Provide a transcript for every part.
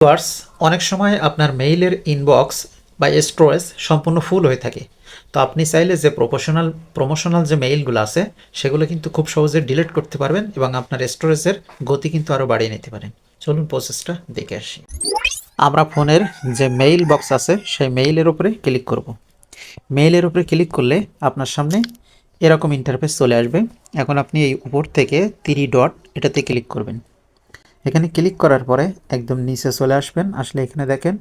Viewers, অনেক সময় আপনার মেইলের ইনবক্স বা স্টোরেজ সম্পূর্ণ ফুল হয়ে থাকে। তো আপনি চাইলে যে প্রমোশনাল যে মেইলগুলো আছে সেগুলো কিন্তু খুব সহজে ডিলিট করতে পারবেন এবং আপনার স্টোরেজের গতি কিন্তু আরও বাড়িয়ে নিতে পারেন। চলুন প্রসেসটা দেখে আসি। আমরা ফোনের যে মেইল বক্স আছে সেই মেইলের উপরে ক্লিক করব। মেইলের উপরে ক্লিক করলে আপনার সামনে এরকম ইন্টারফেস চলে আসবে। এখন আপনি এই উপর থেকে 3 ডট এটাতে ক্লিক করবেন। এখানে ক্লিক করার পরে একদম নিচে চলে আসবেন। আসলে এখানে দেখেন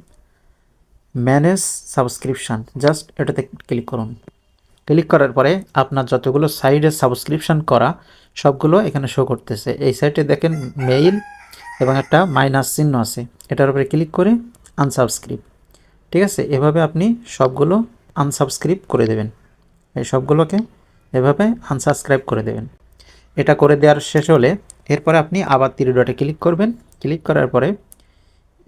ম্যানেজ সাবস্ক্রিপশান, জাস্ট এটাতে ক্লিক করুন। ক্লিক করার পরে আপনার যতগুলো সাইডে সাবস্ক্রিপশান করা সবগুলো এখানে শো করতেছে। এই সাইডে দেখেন মেইল এবং একটা মাইনাস চিহ্ন আছে, এটার উপরে ক্লিক করে আনসাবস্ক্রাইব। ঠিক আছে, এভাবে আপনি সবগুলো আনসাবস্ক্রাইব করে দেবেন। এই সবগুলোকে এভাবে আনসাবস্ক্রাইব করে দেবেন। এটা করে দেওয়ার শেষ হলে এরপরে আপনি আবার 3 ডটে ক্লিক করবেন। ক্লিক করার পরে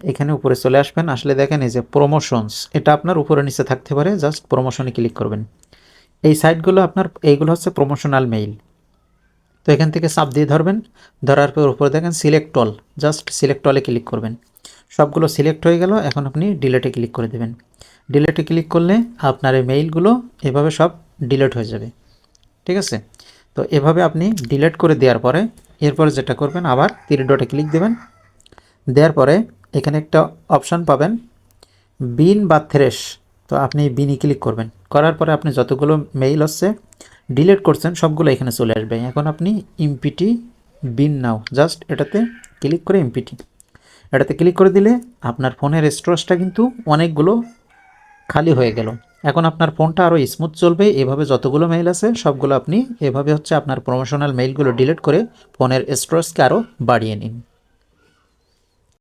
এখানে উপরে চলে আসবেন। আসলে দেখেন এই যে প্রমোশনস, এটা আপনার উপরে নিচে থাকতে পারে, জাস্ট প্রমোশনে ক্লিক করবেন। এই সাইটগুলো আপনার এইগুলো হচ্ছে প্রমোশনাল মেইল। তো এখান থেকে চাপ দিয়ে ধরবেন, ধরার পর উপরে দেখেন সিলেক্ট অল, জাস্ট সিলেক্ট অলে ক্লিক করবেন। সবগুলো সিলেক্ট হয়ে গেল। এখন আপনি ডিলেটে ক্লিক করে দেবেন। ডিলেটে ক্লিক করলে আপনার এই মেইলগুলো এভাবে সব ডিলেট হয়ে যাবে। ঠিক আছে, তো এভাবে আপনি ডিলেট করে দেওয়ার পরে এরপরে যেটা করবেন, আবার 3 ডটে ক্লিক দেবেন। দেওয়ার পরে এখানে একটা অপশান পাবেন বিন বা থ্রেশ, তো আপনি বিনে ক্লিক করবেন। করার পরে আপনি যতগুলো মেইল হচ্ছে ডিলিট করছেন সবগুলো এখানে চলে আসবে। এখন আপনি এমপিটি বিন নাও, জাস্ট এটাতে ক্লিক করে এটাতে ক্লিক করে দিলে আপনার ফোনের স্টোরেজটা কিন্তু অনেকগুলো খালি হয়ে গেল। এখন আপনার ফোনটা আরও স্মুথ চলবে। এভাবে যতগুলো মেইল আছে সবগুলো আপনি এভাবে হচ্ছে আপনার প্রমোশনাল মেইলগুলো ডিলিট করে ফোনের স্টোরেজকে আরও বাড়িয়ে নিন।